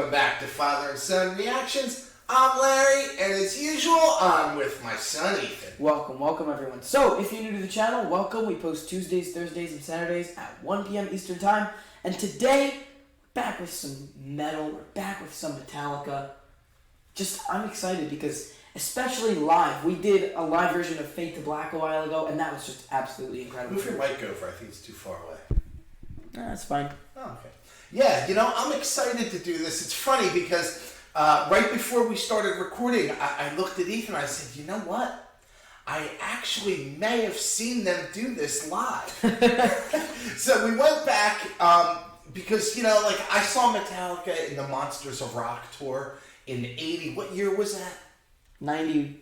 welcome back to Father and Son Reactions. I'm Larry, and as usual, I'm with my son Ethan. Welcome everyone. So, if you're new to the channel, welcome. We post Tuesdays, Thursdays, and Saturdays at 1 p.m. Eastern Time. And today, we're back with some metal, we're back with some Metallica. I'm excited because, especially live, we did a live version of Fade to Black a while ago, and that was just absolutely incredible. Move your mic over, I think it's too far away. That's fine. Oh, okay. Yeah, I'm excited to do this. It's funny because right before we started recording, I looked at Ethan and I said, you know what? I actually may have seen them do this live. So we went back because, I saw Metallica in the Monsters of Rock tour in 80. What year was that? 90.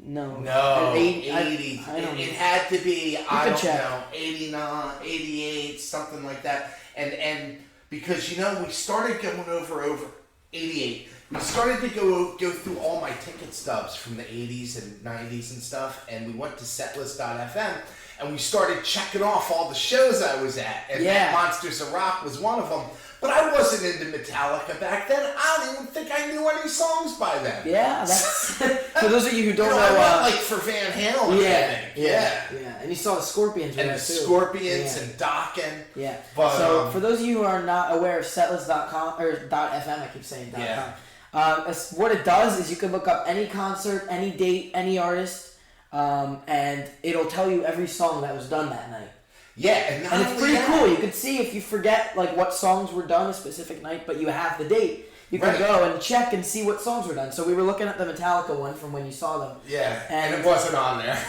No. 80. I don't know. It had to be, I don't check. know, 89, 88, something like that. And because, we started going over 88. We started to go through all my ticket stubs from the 80s and 90s and stuff, and we went to setlist.fm, and we started checking off all the shows I was at, and Monsters of Rock was one of them. But I wasn't into Metallica back then. I don't even think I knew any songs by then. Yeah, that's... For those of you who don't know... I went for Van Halen, Yeah. And you saw the Scorpions and there, the too. Scorpions and Dokken. Yeah. But, so, for those of you who are not aware of setlist.com, or .fm, I keep saying .com. What it does is you can look up any concert, any date, any artist, and it'll tell you every song that was done that night. Yeah, and it's pretty cool. You can see if you forget what songs were done a specific night, but you have the date. You can go and check and see what songs were done. So we were looking at the Metallica one from when you saw them. Yeah, and it wasn't on there.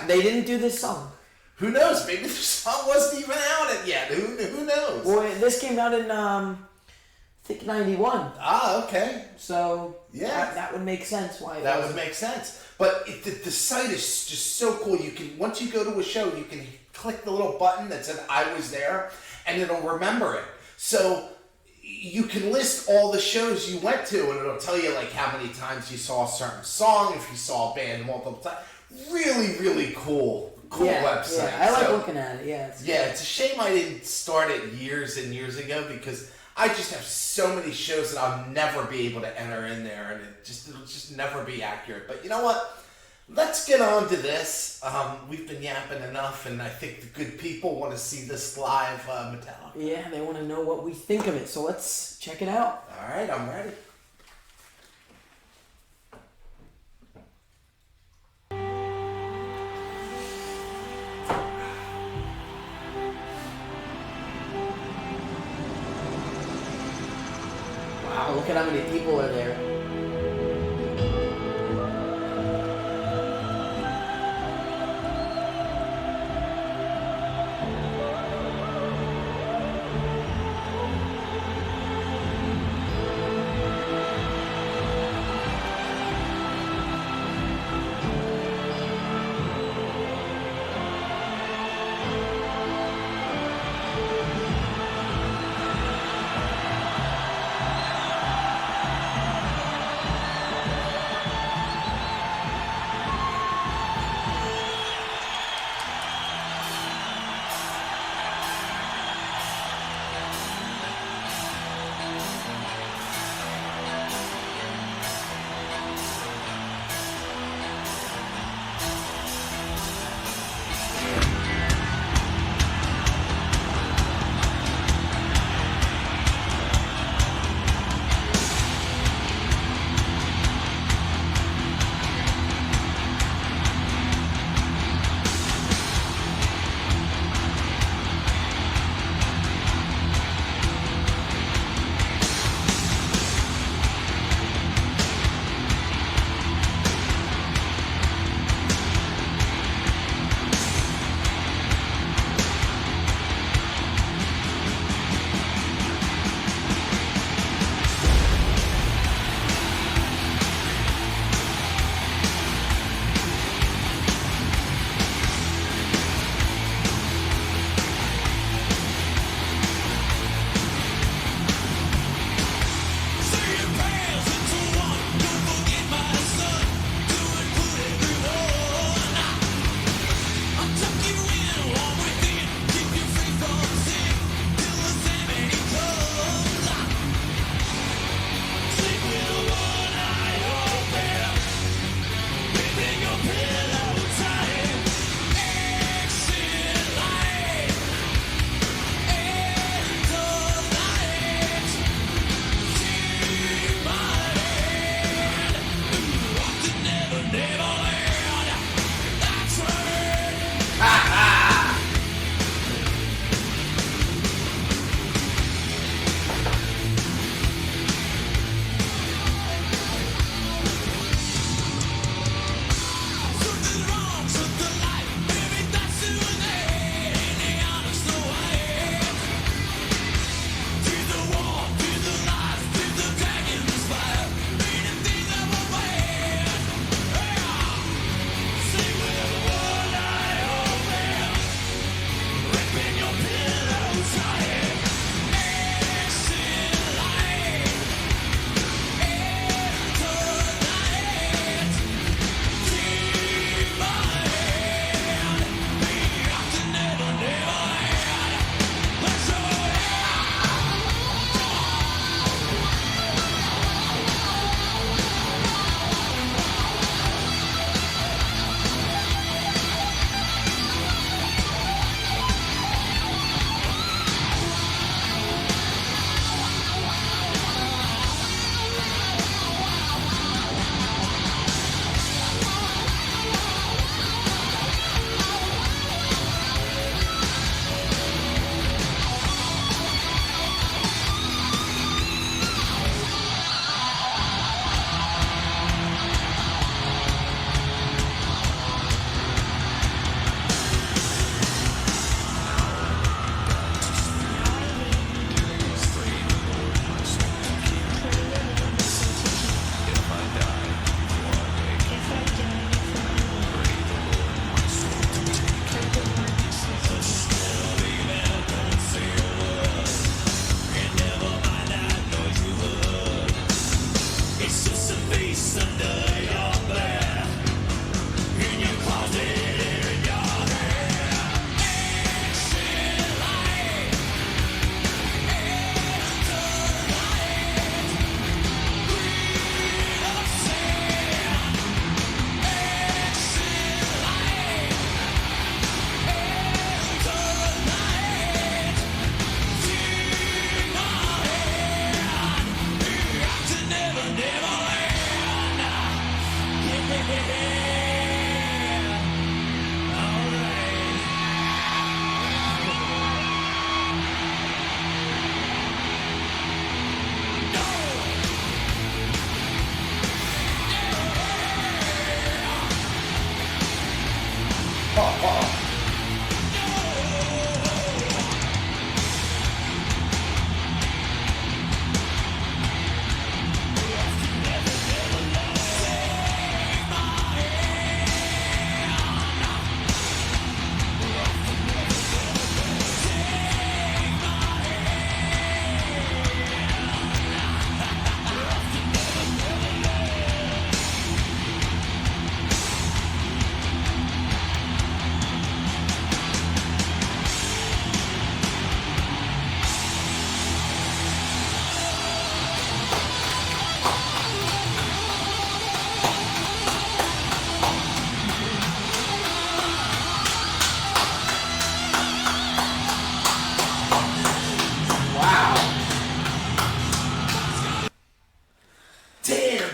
They didn't do this song. Who knows? Maybe the song wasn't even out yet. Who knows? Well, this came out in I think 91. Ah, okay. So that would make sense. Why that would make sense. But the site is just so cool. You can once you go to a show, you can click the little button that said "I was there," and it'll remember it. So you can list all the shows you went to, and it'll tell you how many times you saw a certain song, if you saw a band multiple times. Really, really cool website. Yeah, I like looking at it. Yeah. It's a shame I didn't start it years and years ago because I just have so many shows that I'll never be able to enter in there, and it'll just never be accurate. But you know what? Let's get on to this. We've been yapping enough, and I think the good people want to see this live Metallica. Yeah, they want to know what we think of it, so let's check it out. All right, I'm ready. Wow, look at how many people are there.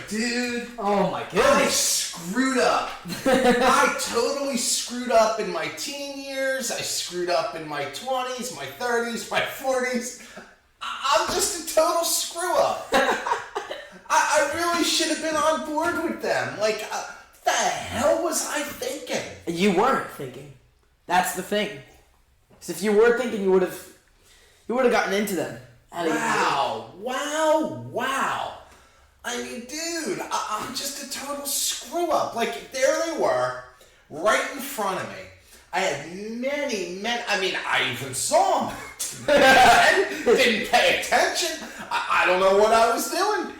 Dude, Oh my I goodness. screwed up. I totally screwed up in my teen years. I screwed up in my 20s, my 30s, my 40s. I'm just a total screw up. I really should have been on board with them. Like, what the hell was I thinking? You weren't thinking. That's the thing. Because if you were thinking, you would have gotten into them. Wow. I mean, dude, I'm just a total screw up. Like, there they were, right in front of me. I had many, I even saw them. Didn't pay attention. I don't know what I was doing.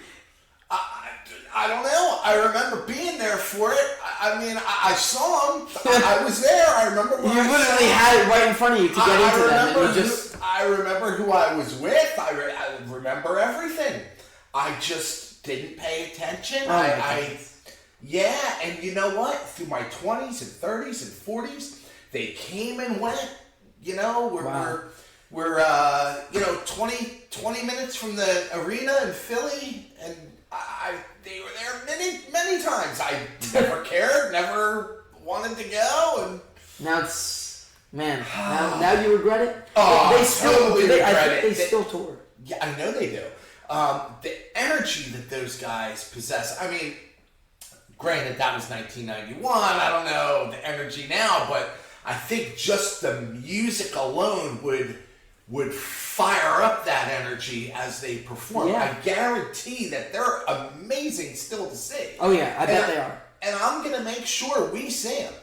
I don't know. I remember being there for it. I saw them. I was there. I remember when You literally had it right in front of you to get into them. I remember who I was with. I remember everything. I just didn't pay attention. And you know what? Through my 20s and 30s and 40s, they came and went. You know, we're 20 minutes from the arena in Philly, and they were there many times. I never cared, never wanted to go, and now it's now you regret it. Oh, they still regret it. They still tour. Yeah, I know they do. The energy that those guys possess. I mean, granted, that was 1991. I don't know the energy now, but I think just the music alone would fire up that energy as they perform. Yeah. I guarantee that they're amazing still to see. Oh yeah, I bet they are. And I'm gonna make sure we see them.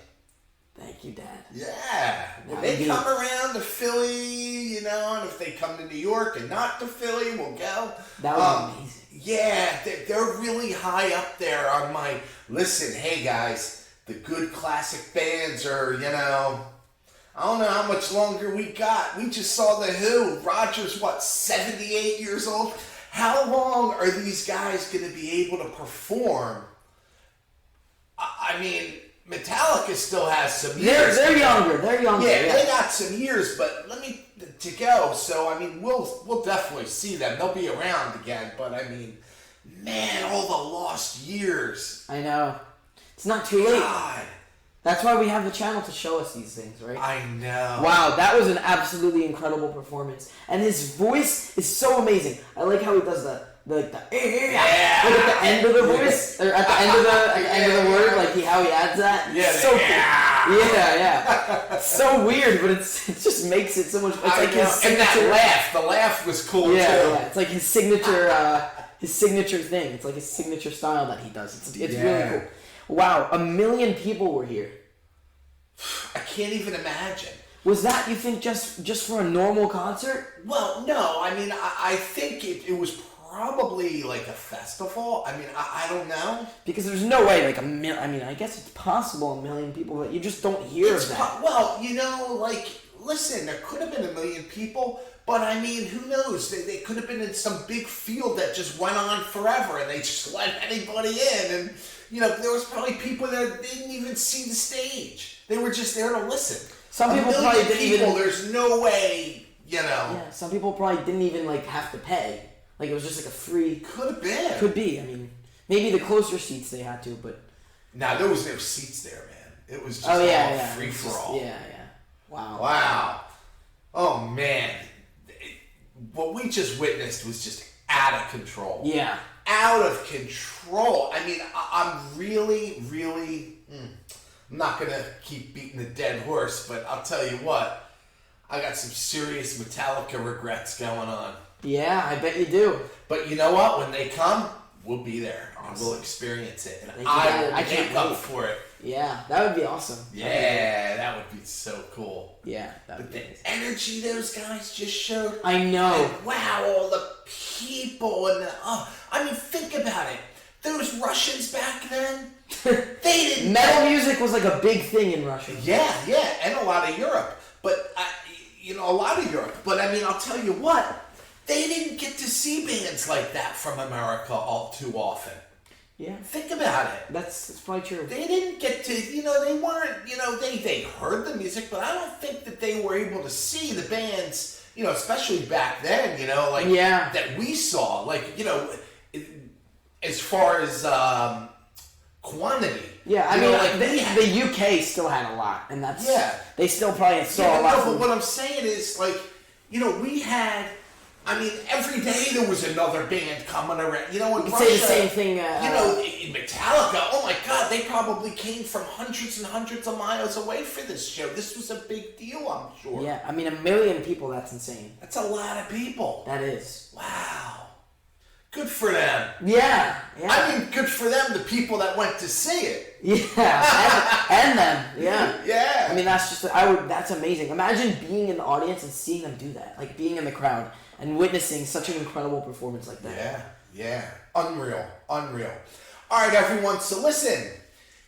Thank you, Dad. Yeah. When they come around to Philly, and if they come to New York and not to Philly, we'll go. That would be amazing. Yeah, they're really high up there on my, listen, hey guys, the good classic bands are, I don't know how much longer we got. We just saw The Who. Roger's, 78 years old? How long are these guys going to be able to perform? I mean, Metallica still has some years. They're younger. Yeah, they got some years, but to go. So I mean, we'll definitely see them. They'll be around again. But I mean, man, all the lost years. I know. It's not too late. God. That's why we have the channel to show us these things, right? I know. Wow, that was an absolutely incredible performance, and his voice is so amazing. I like how he does the like at the end of the voice or at the end of the word, like how he adds that. Yeah, so cool. Yeah. So weird, but it just makes it so much. It's like his signature. And that laugh, the laugh was cool too. Yeah, it's like his signature, thing. It's like his signature style that he does. It's really cool. Wow, 1 million people were here. I can't even imagine. Was that, you think, just for a normal concert? Well, no. I mean, I think it was probably like a festival. I mean, I don't know. Because there's no way, like, I mean, I guess it's possible 1 million people, but you just don't hear of that. Well, listen, there could have been 1 million people, but I mean, who knows? They could have been in some big field that just went on forever, and they just let anybody in, and there was probably people that didn't even see the stage. They were just there to listen. Some people probably didn't even. There's no way, Yeah, some people probably didn't even have to pay. Like it was just like a free. Could have been. Could be. I mean, maybe the closer seats they had to, but. Nah, there was no seats there, man. It was just free for all. Yeah. Wow. Oh man, what we just witnessed was just out of control. Yeah. Out of control. I mean, I'm really, really. I'm not gonna keep beating the dead horse, but I'll tell you what, I got some serious Metallica regrets going on. Yeah, I bet you do. But you know what? When they come, we'll be there. Awesome. And we'll experience it. And I can't can't up wait. for it. Yeah, that would be awesome. Yeah, that would be so cool. Yeah, that would But be the amazing. energy those guys just showed. I know. And wow, all the people and I mean, think about it. Those Russians back then, they didn't. Metal music was like a big thing in Russia. Yeah, and a lot of Europe. But a lot of Europe. But I mean, I'll tell you what, they didn't get to see bands like that from America all too often. Yeah. Think about it. That's probably true. They didn't get to, they weren't, they heard the music, but I don't think that they were able to see the bands, especially back then, that we saw, as far as quantity. Yeah, I mean, the UK still had a lot, and that's, they still probably saw a lot. No, but what I'm saying is, we had, every day there was another band coming around. In Russia, say the same thing. In Metallica, oh my God, they probably came from hundreds and hundreds of miles away for this show. This was a big deal, I'm sure. Yeah, 1 million people, that's insane. That's a lot of people. That is. Wow. Good for them. Yeah. Good for them, the people that went to see it. Yeah, and them. Yeah. Yeah. That's amazing. Imagine being in the audience and seeing them do that. Like being in the crowd and witnessing such an incredible performance like that. Yeah. Unreal. All right, everyone. So listen,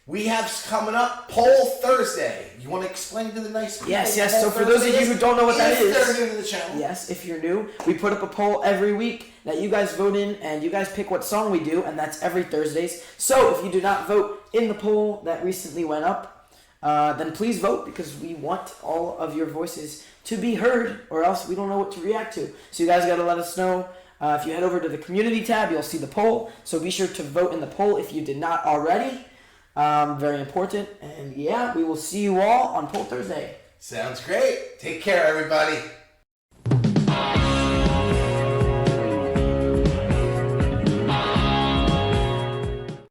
we have coming up Poll Thursday. You want to explain to the nice people? Yes. So for those of you who don't know what that is, if they're new to the channel. Yes, if you're new, we put up a poll every week that you guys vote in, and you guys pick what song we do, and that's every Thursdays. So if you do not vote in the poll that recently went up, then please vote, because we want all of your voices to be heard, or else we don't know what to react to. So you guys got to let us know. If you head over to the community tab, you'll see the poll. So be sure to vote in the poll if you did not already. Very important. And we will see you all on Poll Thursday. Sounds great. Take care, everybody.